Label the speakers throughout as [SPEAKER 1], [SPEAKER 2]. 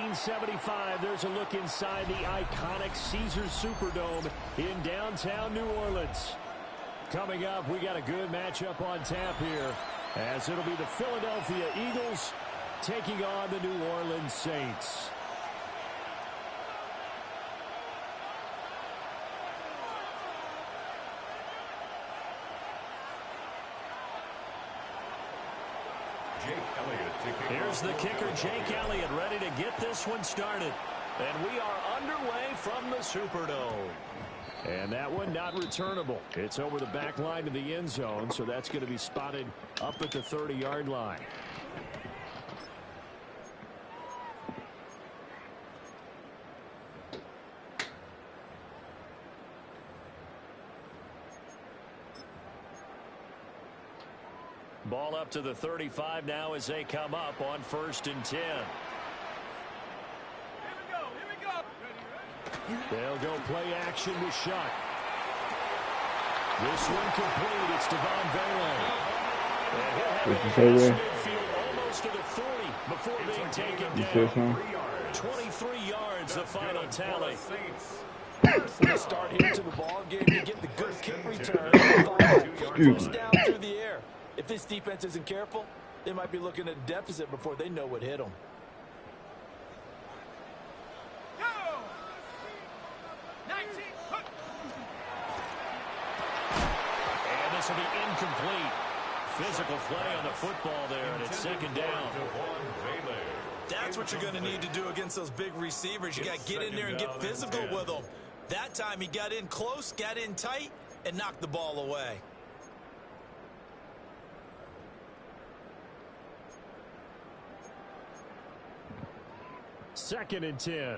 [SPEAKER 1] 1975, there's a look inside the iconic Caesars Superdome in downtown New Orleans. Coming up, we got a good matchup on tap here, as it'll be the Philadelphia Eagles taking on the New Orleans Saints. Here's the kicker, Jake Elliott, ready to get this one started. And we are underway from the Superdome. And that one not returnable. It's over the back line to the end zone, so that's going to be spotted up at the 30-yard line. Ball up to the 35 now as they come up on 1st and 10. They'll go play action with Shuck. This one complete. It's Devon Vele. Almost to the 40 before being taken down. 23 yards, the final tally.
[SPEAKER 2] We'll start here to the ball game. You get the good kick return. First down through the air. If this defense isn't careful, they might be looking at a deficit before they know what hit them.
[SPEAKER 1] And this will be incomplete. Physical play on the football there, and it's 2nd down.
[SPEAKER 2] That's what you're going to need to do against those big receivers. You got to get in there and get physical with them. That time he got in close, got in tight, and knocked the ball away.
[SPEAKER 1] 2nd and 10.
[SPEAKER 3] Let's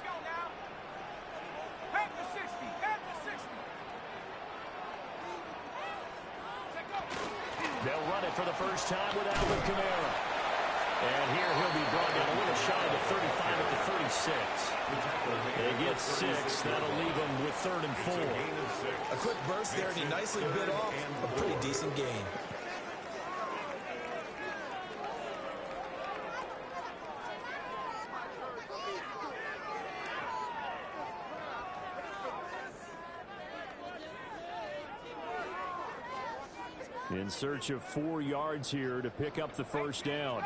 [SPEAKER 3] go now. Head to 60. Head to 60.
[SPEAKER 1] They'll run it for the first time with Alvin Kamara. And here he'll be brought down a little shy of the 35 at the 36. They get 6. That'll leave them with 3rd and 4.
[SPEAKER 2] A quick burst there, and he nicely bit off a pretty decent gain.
[SPEAKER 1] In search of 4 yards here to pick up the first down.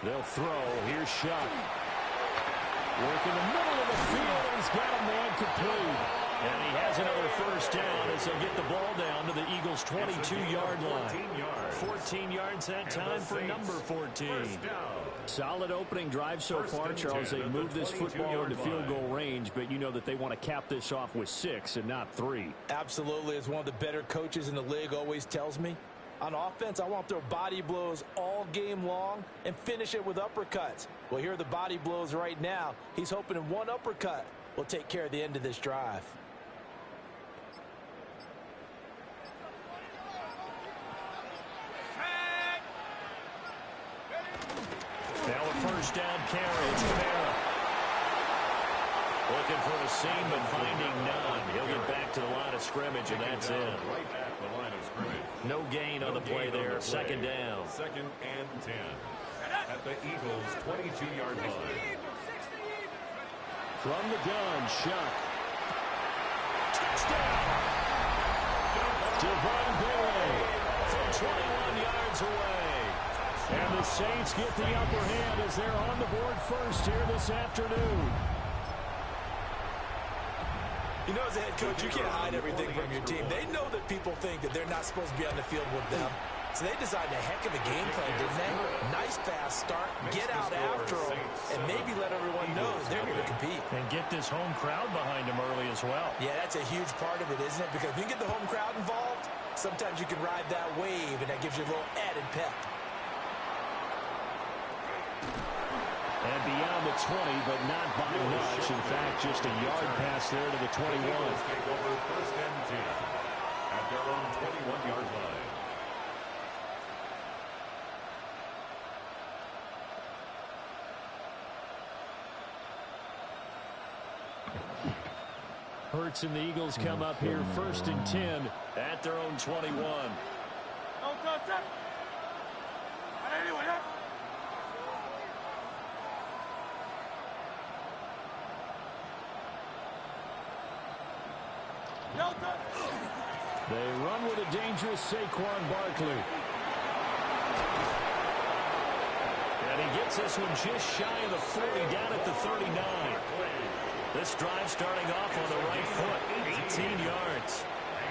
[SPEAKER 1] They'll throw. Here's Shuck. Work in the middle of the field. He's got a man complete. And he has another first down as they'll get the ball down to the Eagles' 22-yard line. 14 yards that time for number 14. Solid opening drive so far, Charles. They moved this football into field goal range, but you know that they want to cap this off with 6 and not 3.
[SPEAKER 2] Absolutely. As one of the better coaches in the league always tells me, on offense, I want to throw body blows all game long and finish it with uppercuts. Well, here are the body blows right now. He's hoping in one uppercut will take care of the end of this drive.
[SPEAKER 1] Now a first down carry. It's Kamara. Looking for a seam, but finding none. He'll get back to the line of scrimmage, and that's it. No gain on the play there. 2nd down.
[SPEAKER 4] 2nd and 10. At the Eagles' 22-yard line.
[SPEAKER 1] From the gun, Shuck. Touchdown! Devon Vele from 21 yards away. And the Saints get the upper hand as they're on the board first here this afternoon.
[SPEAKER 2] You know, as a head coach, you can't hide everything from your team. They know that people think that they're not supposed to be on the field with them. So they designed a heck of a game plan, didn't they? Nice fast start, get out after them, and maybe let everyone know that they're here to compete.
[SPEAKER 1] And get this home crowd behind them early as well.
[SPEAKER 2] Yeah, that's a huge part of it, isn't it? Because if you get the home crowd involved, sometimes you can ride that wave, and that gives you a little added pep.
[SPEAKER 1] And beyond the 20, but not by much. In fact, just a yard pass there to the 21.
[SPEAKER 4] Take over 1st and 10 at their own 21-yard line.
[SPEAKER 1] Hurts and the Eagles come up here 1st and 10 at their own 21. They run with a dangerous Saquon Barkley. And he gets this one just shy of the 40, down at the 39. This drive starting off on the right foot, 18 yards.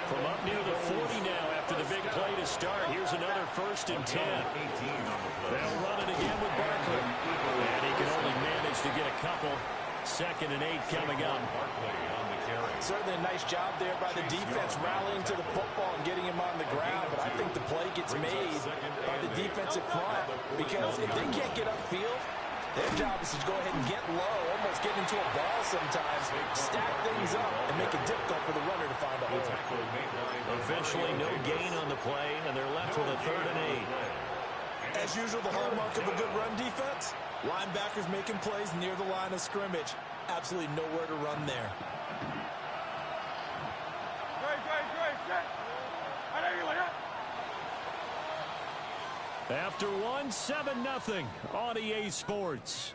[SPEAKER 1] From up near the 40 now after the big play to start. Here's another 1st and 10. They'll run it again with Barkley. And he can only manage to get a couple. 2nd and 8 coming up.
[SPEAKER 2] Certainly a nice job there by the defense rallying to the football and getting him on the ground. But I think the play gets made by the defensive front, because if they can't get upfield, their job is to go ahead and get low, almost get into a ball sometimes, stack things up, and make it difficult for the runner to find a hole.
[SPEAKER 1] Eventually, no gain on the play, and they're left with a 3rd and 8.
[SPEAKER 2] As usual, the hallmark of a good run defense, linebackers making plays near the line of scrimmage. Absolutely nowhere to run there.
[SPEAKER 1] After 1, 7-0 on EA Sports.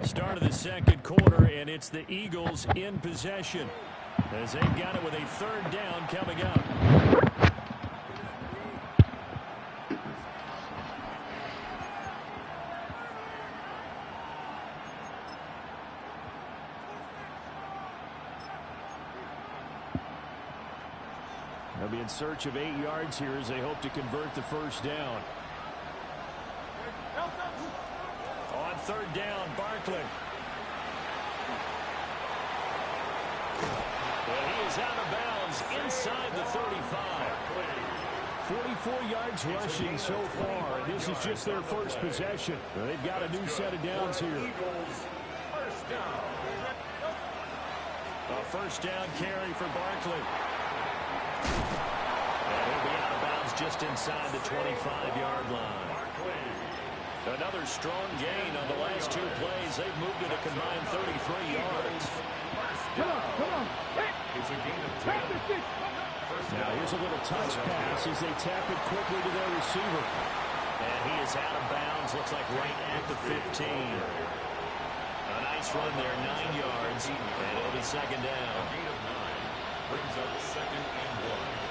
[SPEAKER 1] Start of the 2nd quarter, and it's the Eagles in possession as they've got it with a 3rd down coming up. They'll be in search of 8 yards here as they hope to convert the 1st down. On 3rd down, Barkley. Well, he is out of bounds inside the 35. 44 yards rushing so far. This is just their 1st possession. They've got a new set of downs here. A 1st down carry for Barkley. And he'll be out of bounds just inside the 25-yard line. Another strong gain on the last 2 plays. They've moved it a combined 33 yards.
[SPEAKER 3] Come on.
[SPEAKER 4] It's a gain of 10.
[SPEAKER 1] Now here's a little touch pass as they tap it quickly to their receiver. And he is out of bounds, looks like right at the 15. A nice run there, 9 yards, and it'll be 2nd down.
[SPEAKER 4] A gain of 9 brings up 2nd and 1.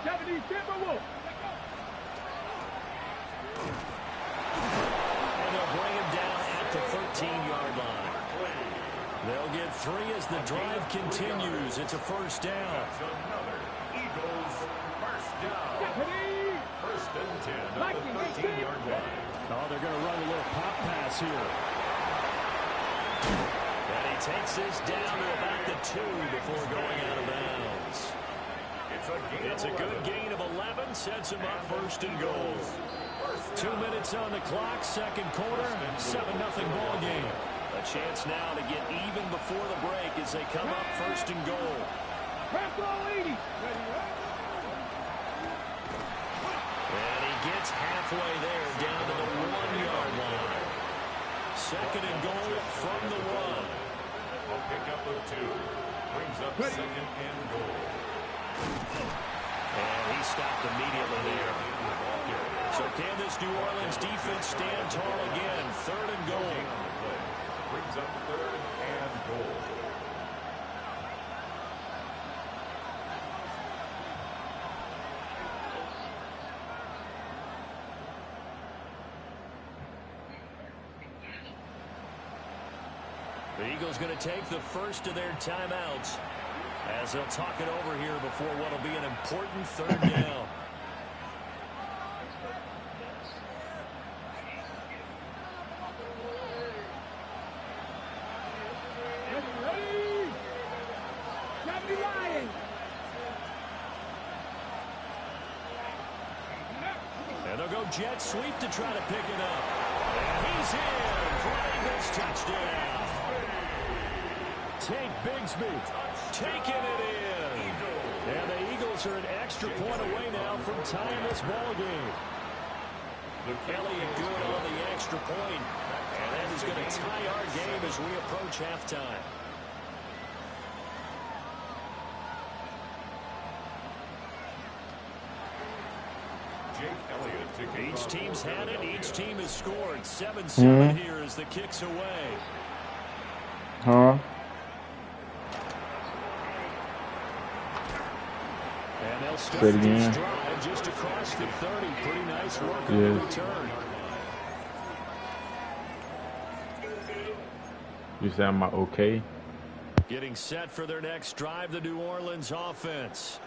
[SPEAKER 3] Japanese Timberwolf.
[SPEAKER 1] And they'll bring him down at the 13-yard line. They'll get 3 as the drive continues. It's a 1st down.
[SPEAKER 4] That's another Eagles 1st down. 1st and 10 at the 13-yard line.
[SPEAKER 1] Oh, they're going to run a little pop pass here. And he takes this down to about the 2 before going out of bounds. It's a good gain of 11, sets him up 1st and goal. 2 minutes on the clock, 2nd quarter, 7-0 ball game. A chance now to get even before the break as they come up 1st and goal. And he gets halfway there, down to the 1-yard line. 2nd and goal from the 1.
[SPEAKER 4] A pickup of 2 brings up 2nd and goal.
[SPEAKER 1] And he stopped immediately there. So can this New Orleans defense stand tall again? 3rd and goal.
[SPEAKER 4] Brings up 3rd and goal.
[SPEAKER 1] The Eagles going to take the first of their timeouts as they'll talk it over here before what will be an important 3rd down. And they'll go jet sweep to try to pick it up. And he's in for an Eagles touchdown. Tate Bigsby taking it in. And the Eagles are an extra point away now from tying this ball game. Elliott good on the extra point. And that is going to tie our game as we approach halftime. Each team's had it. Each team has scored. 7-7 here as the kick's away.
[SPEAKER 5] Huh?
[SPEAKER 1] And they'll start this drive just across the 30. Pretty nice work on the return.
[SPEAKER 5] You say I'm okay?
[SPEAKER 1] Getting set for their next drive, the New Orleans offense.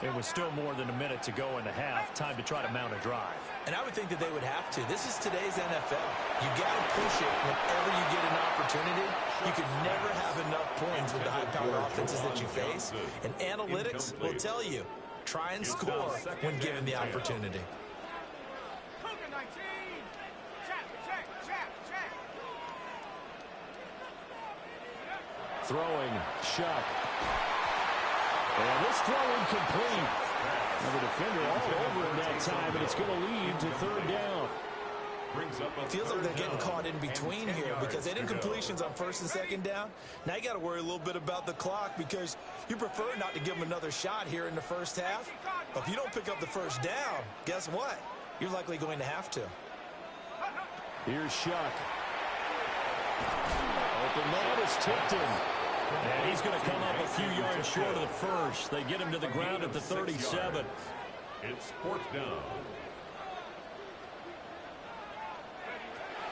[SPEAKER 1] It was still more than a minute to go in the half. Time to try to mount a drive.
[SPEAKER 2] And I would think that they would have to. This is today's NFL. You got to push it whenever you get an opportunity. You can never have enough points with the high-powered offenses that you face. And analytics will tell you, try and score when given the opportunity.
[SPEAKER 1] Throwing, Shuck. And this throw incomplete. And the defender all over him that time, and it's going to lead to third down.
[SPEAKER 2] Feels like they're getting caught in between here because they did incompletions on first and second down. Now you got to worry a little bit about the clock because you prefer not to give them another shot here in the first half. But if you don't pick up the first down, guess what? You're likely going to have to.
[SPEAKER 1] Here's Shuck. Open man is Tipton. And he's going to come up a few yards short of the first. They get him to the ground at the 37.
[SPEAKER 4] It's fourth down.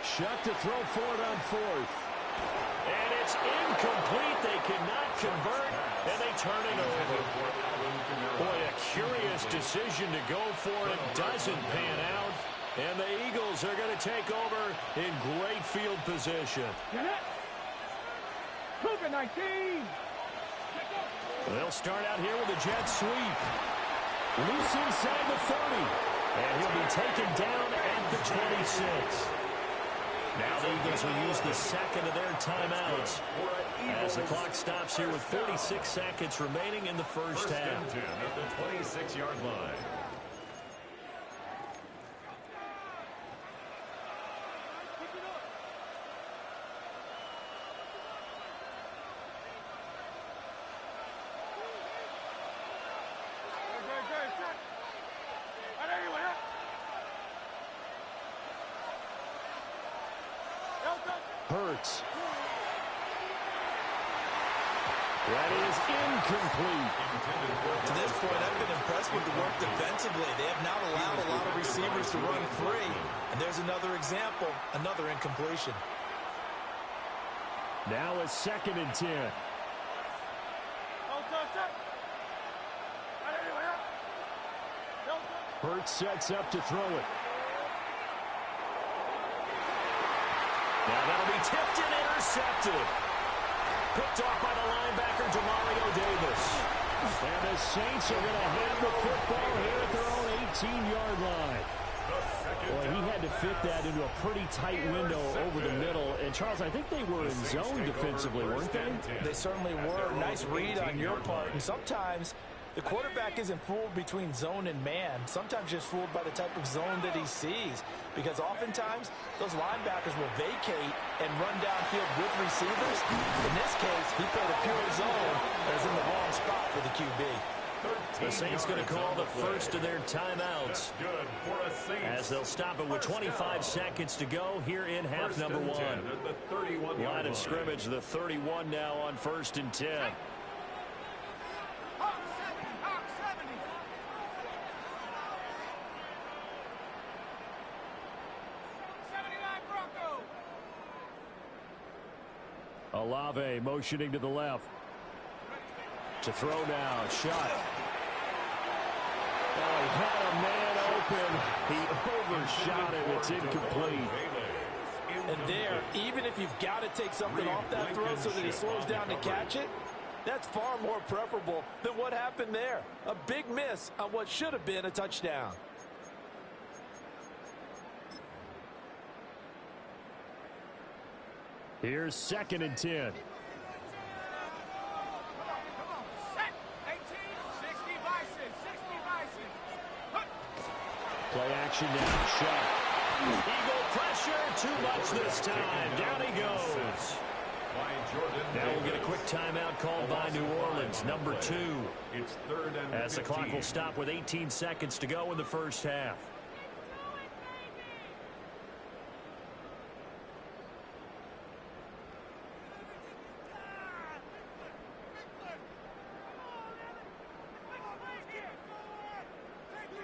[SPEAKER 1] Shuck to throw for it on fourth. And it's incomplete. They cannot convert, and they turn it over. Boy, a curious decision to go for it. Doesn't pan out. And the Eagles are going to take over in great field position. They'll start out here with a jet sweep. Loose inside the 30. And he'll be taken down at the 26. Now the Eagles will use the second of their timeouts as the clock stops here with 46 seconds remaining in the first half.
[SPEAKER 4] At the 26-yard line.
[SPEAKER 1] Hurts. That is incomplete.
[SPEAKER 2] To this point, I've been impressed with the work defensively. They have not allowed a lot of receivers to run free. And there's another example, another incompletion.
[SPEAKER 1] Now it's 2nd and 10. Hurts sets up to throw it. Now that'll be tipped and intercepted. Picked off by the linebacker, Demario Davis. And the Saints are going to have the football here at their own 18-yard line. Boy, he had to fit that into a pretty tight window over the middle. And, Charles, I think they were in zone defensively, weren't they?
[SPEAKER 2] They certainly were. Nice read on your part. And sometimes the quarterback isn't fooled between zone and man. Sometimes just fooled by the type of zone that he sees. Because oftentimes, those linebackers will vacate and run downfield with receivers. In this case, he played a pure zone that is in the wrong spot for the QB.
[SPEAKER 1] The Saints going to call the first of their timeouts as they'll stop it with 25 seconds to go here in half number one. Line of scrimmage, the 31 now on 1st and 10. Olave motioning to the left. To throw now, shot. Oh, he had a man open. He overshot it. It's incomplete.
[SPEAKER 2] And there, even if you've got to take something off that throw so that he slows down to catch it, that's far more preferable than what happened there. A big miss on what should have been a touchdown.
[SPEAKER 1] Here's 2nd and 10. Play action now. Shot. Eagle pressure, too much this time. Down he goes. Now we'll get a quick timeout called by New Orleans, number 2.
[SPEAKER 4] It's 3rd and 15.
[SPEAKER 1] As the clock will stop with 18 seconds to go in the first half.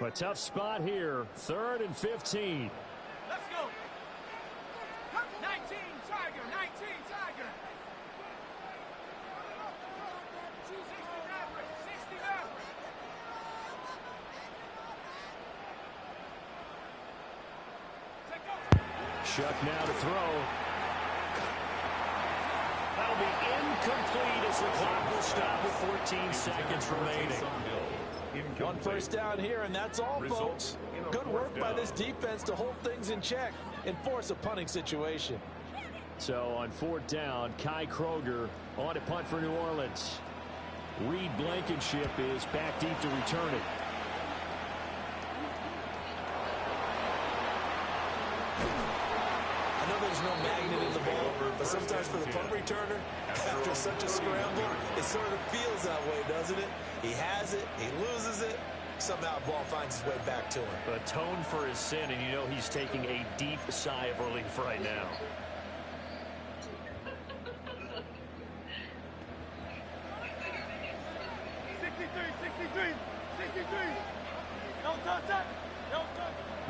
[SPEAKER 1] A tough spot here, 3rd and 15.
[SPEAKER 3] Let's go. 19, Tiger. 19, Tiger. 60 Maverick. 60 Maverick.
[SPEAKER 1] Shuck now to throw. That'll be incomplete as the clock will stop with 14 seconds remaining.
[SPEAKER 2] One first down here, and that's all, folks. Good work by this defense to hold things in check and force a punting situation.
[SPEAKER 1] So on 4th down, Kai Kroger on to punt for New Orleans. Reed Blankenship is back deep to return it.
[SPEAKER 2] I know there's no magnet in the ball, but sometimes for the punt returner, after such a scramble, it sort of feels that way, doesn't it? He has it, he loses it, somehow the ball finds its way back to him.
[SPEAKER 1] Atone for his sin, and you know he's taking a deep sigh of relief right now.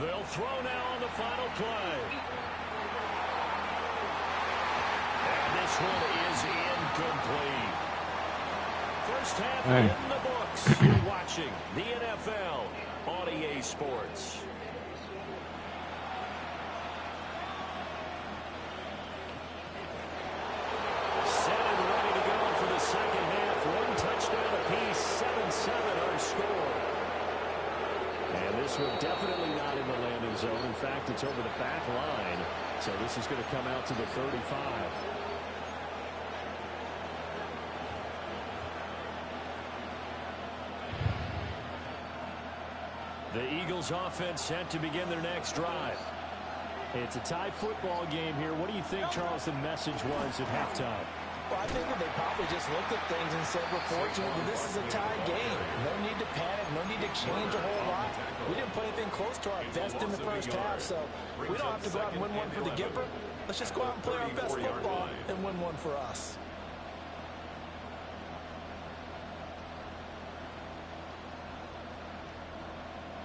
[SPEAKER 1] They'll throw now on the final play. And this one is incomplete. First half in the books. You're watching the NFL on EA Sports. Set and ready to go for the second half. One touchdown apiece, 7-7 our score. And this one definitely not in the landing zone. In fact, it's over the back line. So this is going to come out to the 35. The Eagles offense set to begin their next drive. It's a tie football game here. What do you think, Charles, the message was at halftime?
[SPEAKER 2] Well, I think that they probably just looked at things and said, we're fortunate that this is a tie game. No need to panic, no need to change a whole lot. We didn't play anything close to our best in the first half, so we don't have to go out and win one for the Gipper. Let's just go out and play our best football and win one for us.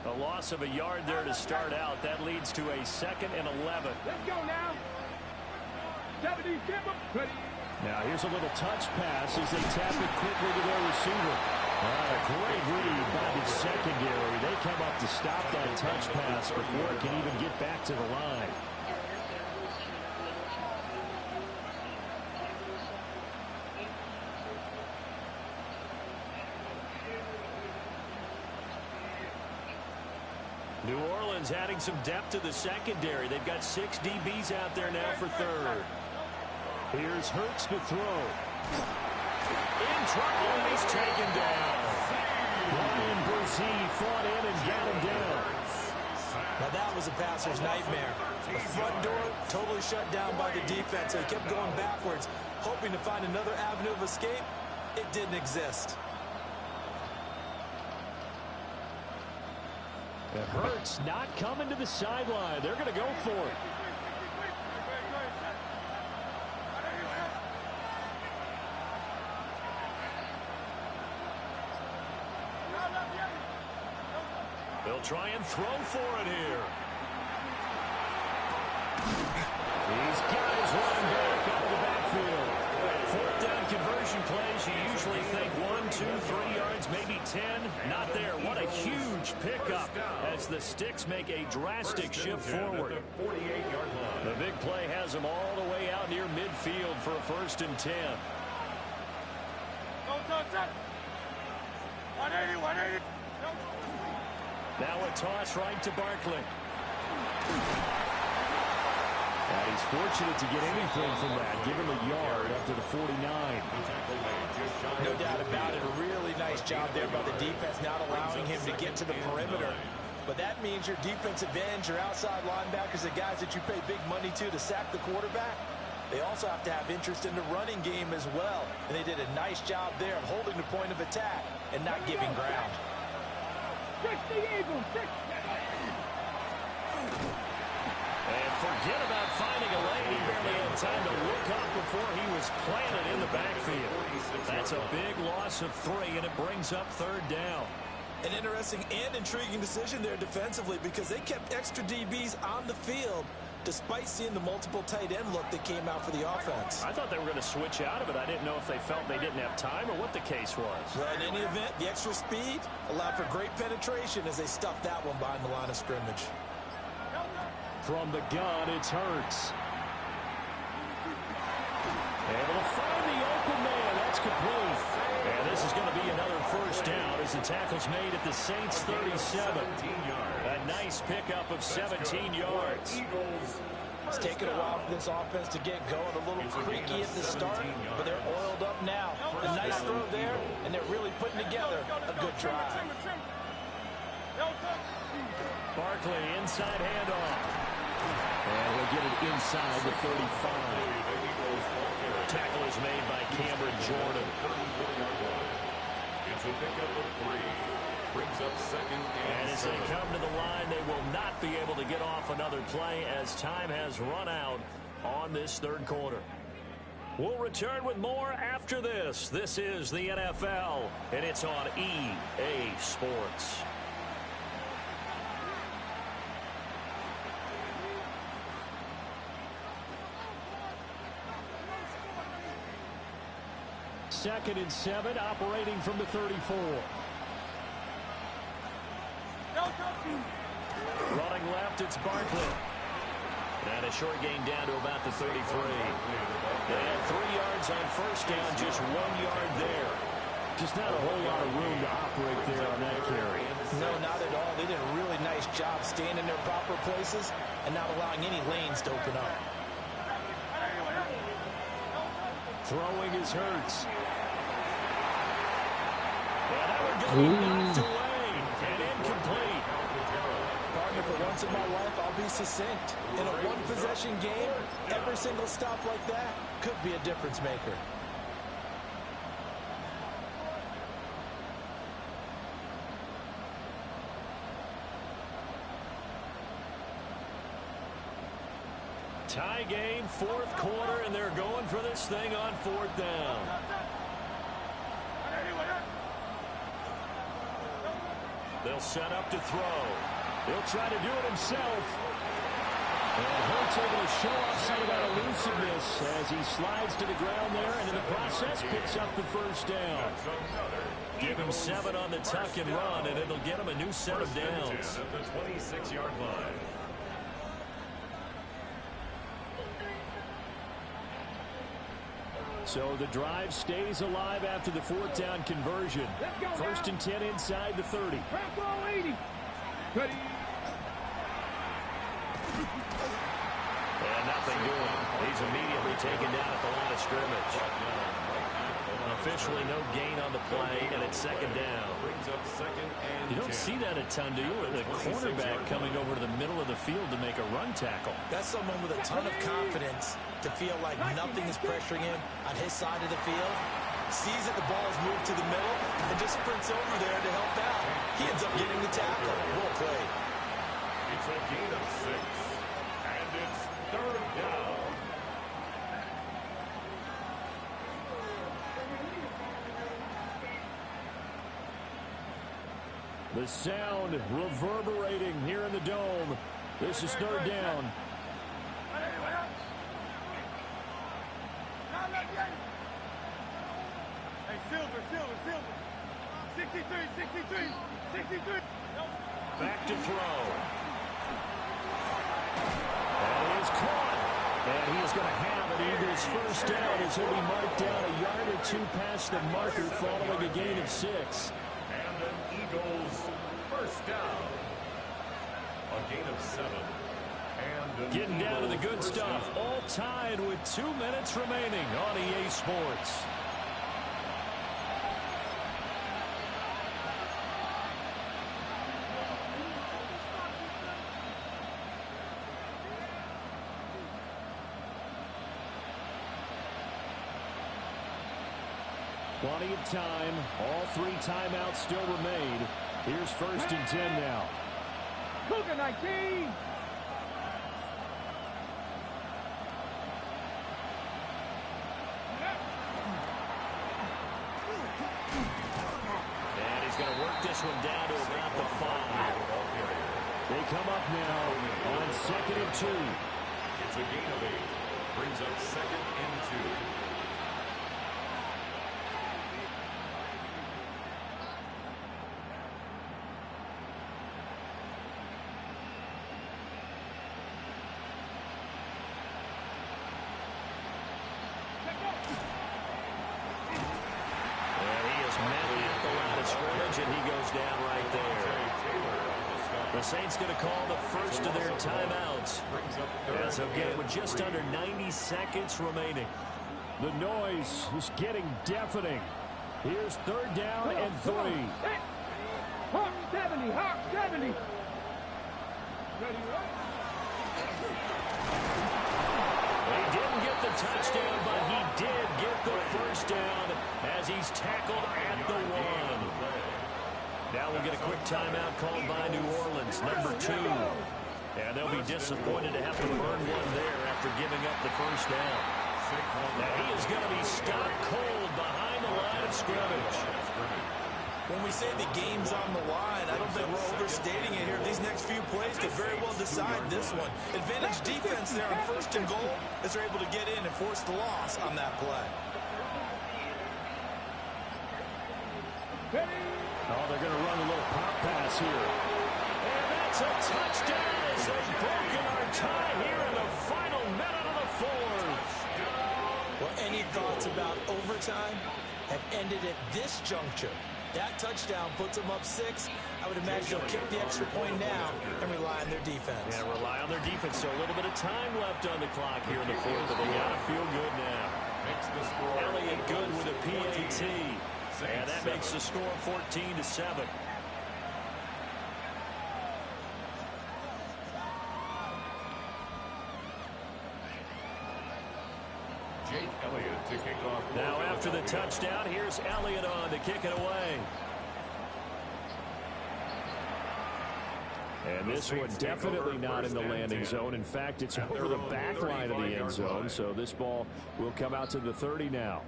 [SPEAKER 1] A loss of a yard there to start out. That leads to a 2nd and 11.
[SPEAKER 3] Let's go now.
[SPEAKER 1] Now here's a little touch pass as they tap it quickly to their receiver. A great read by the secondary. They come up to stop that touch pass before it can even get back to the line. New Orleans adding some depth to the secondary. They've got 6 DBs out there now for 3rd. Here's Hurts to throw. In trouble, and he's taken down. Brian Brzee fought in and got him down.
[SPEAKER 2] Now that was a passer's nightmare. The front door totally shut down by the defense, so he kept going backwards, hoping to find another avenue of escape. It didn't exist.
[SPEAKER 1] And Hurts not coming to the sideline. They're going to go for it. They'll try and throw for it here. He's got his running back out of the backfield. 4th down conversion plays, you usually think 1, 2, 3 yards, maybe 10. Not there. What a huge pickup as the Sticks make a drastic shift forward. The big play has them all the way out near midfield for a 1st and 10.
[SPEAKER 3] 180, 180.
[SPEAKER 1] Now a toss right to Barkley. And he's fortunate to get anything from that. Give him a yard up to the 49.
[SPEAKER 2] No doubt about it. A really nice job there by the defense, not allowing him to get to the perimeter. But that means your defensive ends, your outside linebackers, the guys that you pay big money to sack the quarterback, they also have to have interest in the running game as well. And they did a nice job there of holding the point of attack and not giving ground.
[SPEAKER 1] And forget about finding a lane. He barely had time to look up before he was planted in the backfield. That's a big loss of 3, and it brings up 3rd down.
[SPEAKER 2] An interesting and intriguing decision there defensively because they kept extra DBs on the field despite seeing the multiple tight end look that came out for the offense.
[SPEAKER 1] I thought they were going to switch out of it. I didn't know if they felt they didn't have time or what the case was.
[SPEAKER 2] Well, in any event, the extra speed allowed for great penetration as they stuffed that one behind the line of scrimmage.
[SPEAKER 1] From the gun, it's Hurts. Able to find the open man. That's complete. And this is going to be another 1st down as the tackle's made at the Saints' 37. A nice pickup of 17 yards.
[SPEAKER 2] It's taken a while for this offense to get going. A little creaky at the start, but they're oiled up now. A nice throw there, and they're really putting together a good drive.
[SPEAKER 1] Barkley, inside handoff. And he'll get it inside the 35. Tackle is made by Cameron Jordan.
[SPEAKER 4] It's a pickup of 3. Brings up 2nd
[SPEAKER 1] and as they come to the line, they will not be able to get off another play as time has run out on this 3rd quarter. We'll return with more after this. This is the NFL, and it's on EA Sports. Second and 7, operating from the 34. Running left, it's Barkley. And a short gain down to about the 33. They had 3 yards on 1st down, just 1 yard there. Just not a whole lot of room to operate there on that carry.
[SPEAKER 2] No, not at all. They did a really nice job staying in their proper places and not allowing any lanes to open up.
[SPEAKER 1] Throwing is Hurts. And that one going to be knocked away and incomplete.
[SPEAKER 2] Partner, for once in my life, I'll be succinct. In a one-possession game, every single stop like that could be a difference maker.
[SPEAKER 1] Tie game, 4th quarter, and they're going for this thing on 4th down. They'll set up to throw. He'll try to do it himself. And Hurts able to show off some of that elusiveness as he slides to the ground there, and in the process picks up the 1st down. Give him 7 on the tuck and run, and it'll get him a new set of downs.
[SPEAKER 4] At the 26-yard line.
[SPEAKER 1] So the drive stays alive after the 4th down conversion. 1st and 10 inside the 30. And nothing doing. He's immediately taken down at the line of scrimmage. Officially no gain on the play, and it's 2nd down. You don't see that a ton, do you? The cornerback coming over to the middle of the field to make a run tackle.
[SPEAKER 2] That's someone with a ton of confidence to feel like nothing is pressuring him on his side of the field. Sees that the ball is moved to the middle and just sprints over there to help out. He ends up getting the tackle. Well played.
[SPEAKER 4] It's a gain of 6, and it's 3rd down.
[SPEAKER 1] The sound reverberating here in the dome. This is 3rd down.
[SPEAKER 3] Hey, Silver. 63.
[SPEAKER 1] Back to throw. And he is caught. And he is going to have an Eagles 1st down as he'll be marked down a yard or 2 past the marker following a gain of 6.
[SPEAKER 4] And an Eagles 1st down. A gain of 7. And
[SPEAKER 1] getting down to the good stuff. All tied with 2 minutes remaining on EA Sports. Plenty of time. All 3 timeouts still remain. Here's 1st and 10 now.
[SPEAKER 3] Cougar 19.
[SPEAKER 1] And he's going to work this one down to about the 5. They come up now on 2nd and 2.
[SPEAKER 4] It's a gain of 8. Brings up 2nd and 2.
[SPEAKER 1] And he goes down right there. The Saints going to call the first of their timeouts as they'll get it with just under 90 seconds remaining. The noise is getting deafening. Here's 3rd down and 3.
[SPEAKER 3] Hawk 70, Hawk 70.
[SPEAKER 1] He didn't get the touchdown, but he did get the 1st down as he's tackled at the 1. Now we'll get a quick timeout called by New Orleans, number 2. And they'll be disappointed to have to burn one there after giving up the 1st down. Now he is going to be stopped cold behind the line of scrimmage.
[SPEAKER 2] When we say the game's on the line, I don't think we're overstating it here. These next few plays could very well decide this one. Advantage defense there on 1st and goal as they're able to get in and force the loss on that play.
[SPEAKER 1] Oh, they're going to run a little pop pass here. And that's a touchdown as they've broken our tie here in the final minute of the 4th.
[SPEAKER 2] Well, any thoughts about overtime have ended at this juncture. That touchdown puts them up 6. I would imagine they'll kick the extra point now and rely on their defense.
[SPEAKER 1] Yeah, rely on their defense. So a little bit of time left on the clock here in the 4th, but they got to feel good now. Elliott good with a PAT. And that makes the score 14-7.
[SPEAKER 4] Jake Elliott to kick off.
[SPEAKER 1] Now after the touchdown, here's Elliott on to kick it away. And this one definitely not in the landing zone. In fact, it's over the back line of the end zone. So this ball will come out to the 30 now.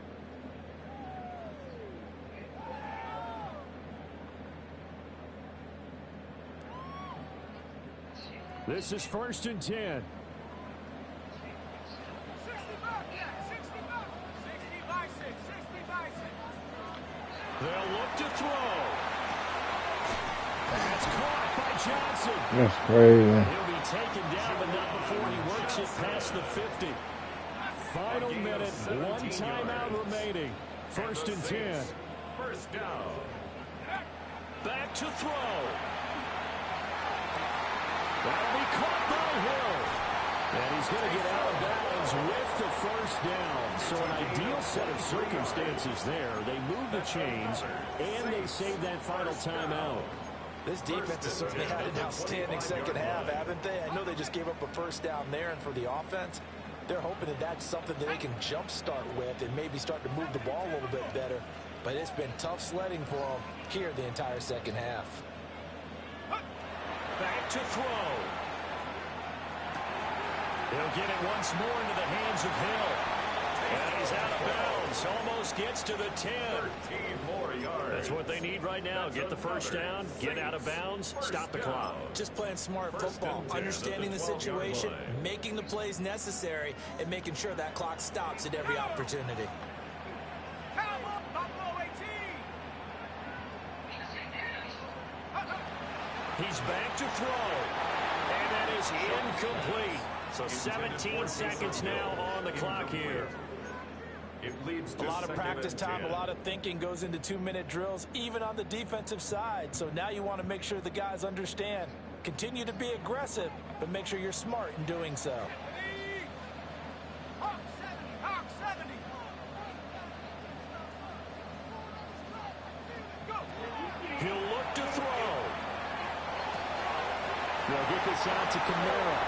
[SPEAKER 1] This is 1st and 10.
[SPEAKER 3] 60 by 6.
[SPEAKER 1] They'll look to throw. That's caught by Johnson.
[SPEAKER 5] That's crazy.
[SPEAKER 1] He'll be taken down, but not before he works it past the 50. Final minute, 1 timeout remaining. 1st and 10.
[SPEAKER 4] 1st down.
[SPEAKER 1] Back to throw. That'll be caught by Hill. And he's going to get out of bounds with the 1st down. So an ideal set of circumstances there. They move the chains, and they save that final timeout.
[SPEAKER 2] This defense has certainly had an outstanding second half, haven't they? I know they just gave up a 1st down there, and for the offense, they're hoping that that's something that they can jumpstart with and maybe start to move the ball a little bit better. But it's been tough sledding for them here the entire second half.
[SPEAKER 1] Back to throw. He'll get it once more into the hands of Hill. And he's out of bounds. Almost gets to the 10.
[SPEAKER 4] 13 more yards.
[SPEAKER 1] That's what they need right now. Get the 1st down, get out of bounds, stop the clock.
[SPEAKER 2] Just playing smart football, understanding the situation, making the plays necessary, and making sure that clock stops at every opportunity.
[SPEAKER 1] He's back to throw. And that is incomplete. So 17 seconds now on the clock here.
[SPEAKER 4] It leads to
[SPEAKER 2] a lot of practice time, a lot of thinking goes into 2-minute drills, even on the defensive side. So now you want to make sure the guys understand. Continue to be aggressive, but make sure you're smart in doing so.
[SPEAKER 1] He'll look to throw. They'll get this out to Kamara.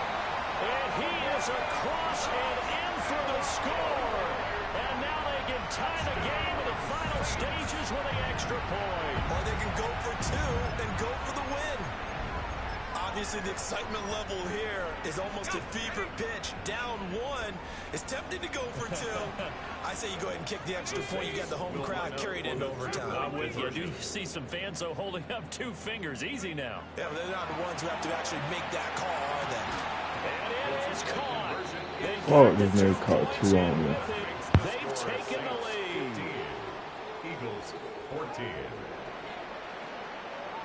[SPEAKER 1] And he is across and in for the score. And now they can tie the game with the final extra point.
[SPEAKER 2] Or they can go for two and go for the win. Obviously, the excitement level here is almost at fever pitch. Down one. It's tempting to go for two. I say you go ahead and kick the extra point. You got the home crowd carried into overtime.
[SPEAKER 1] I'm with you. I do see some fans, though, holding up 2 fingers. Easy now.
[SPEAKER 2] Yeah, but they're not the ones who have to actually make that call, are they?
[SPEAKER 1] And it is caught.
[SPEAKER 5] Oh, there's no call 2 on me.
[SPEAKER 1] They've taken the lead.
[SPEAKER 4] Eagles 14.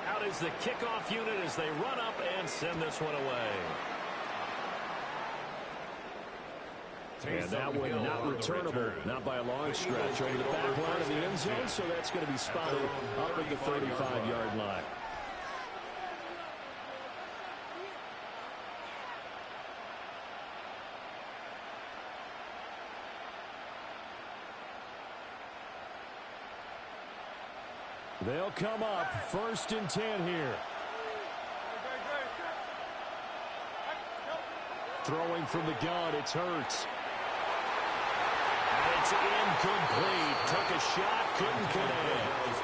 [SPEAKER 1] Out is the kickoff unit as they run up and send this one away. And that one not returnable, not by a long stretch, over the back line of the end zone, so that's going to be spotted up at the 35-yard line. They'll come up 1st and 10 here. Throwing from the gun, it's Hurts. And it's incomplete. Took a shot, couldn't connect.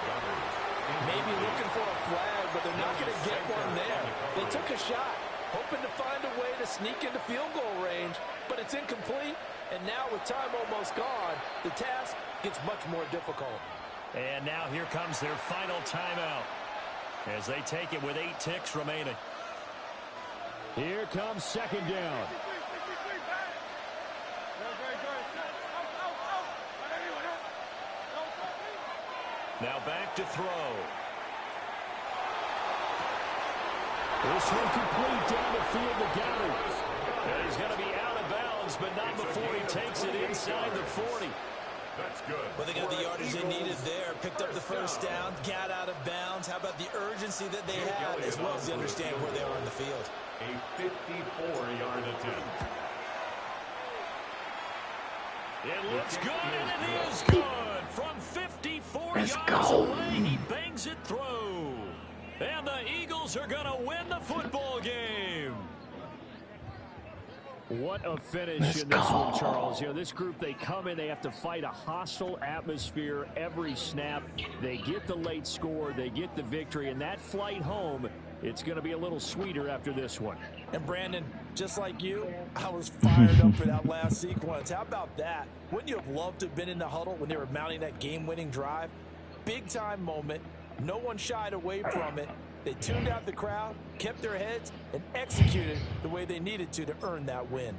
[SPEAKER 2] Maybe looking for a flag, but they're not going to get one there. They took a shot, hoping to find a way to sneak into field goal range, but it's incomplete. And now with time almost gone, the task gets much more difficult.
[SPEAKER 1] And now here comes their final timeout as they take it with 8 ticks remaining. Here comes 2nd down. Now back to throw. This one complete down the field to Goddard. And he's going to be out of bounds, but not before he takes it inside the 40.
[SPEAKER 4] That's good.
[SPEAKER 2] Well, they got the yardage they needed there. Picked up the 1st down, got out of bounds. How about the urgency that they had, as well as the understanding where they are in the field?
[SPEAKER 4] A 54-yard attempt.
[SPEAKER 1] It looks good, and it is good. From 54 yards away, he bangs it through. And the Eagles are going to win the football game. What a finish in this one, Charles. You know, this group, they come in, they have to fight a hostile atmosphere every snap. They get the late score, they get the victory, and that flight home, it's going to be a little sweeter after this one.
[SPEAKER 2] And Brandon, just like you, I was fired up for that last sequence. How about that? Wouldn't you have loved to have been in the huddle when they were mounting that game-winning drive? Big-time moment. No one shied away from it. They tuned out the crowd, kept their heads, and executed the way they needed to earn that win.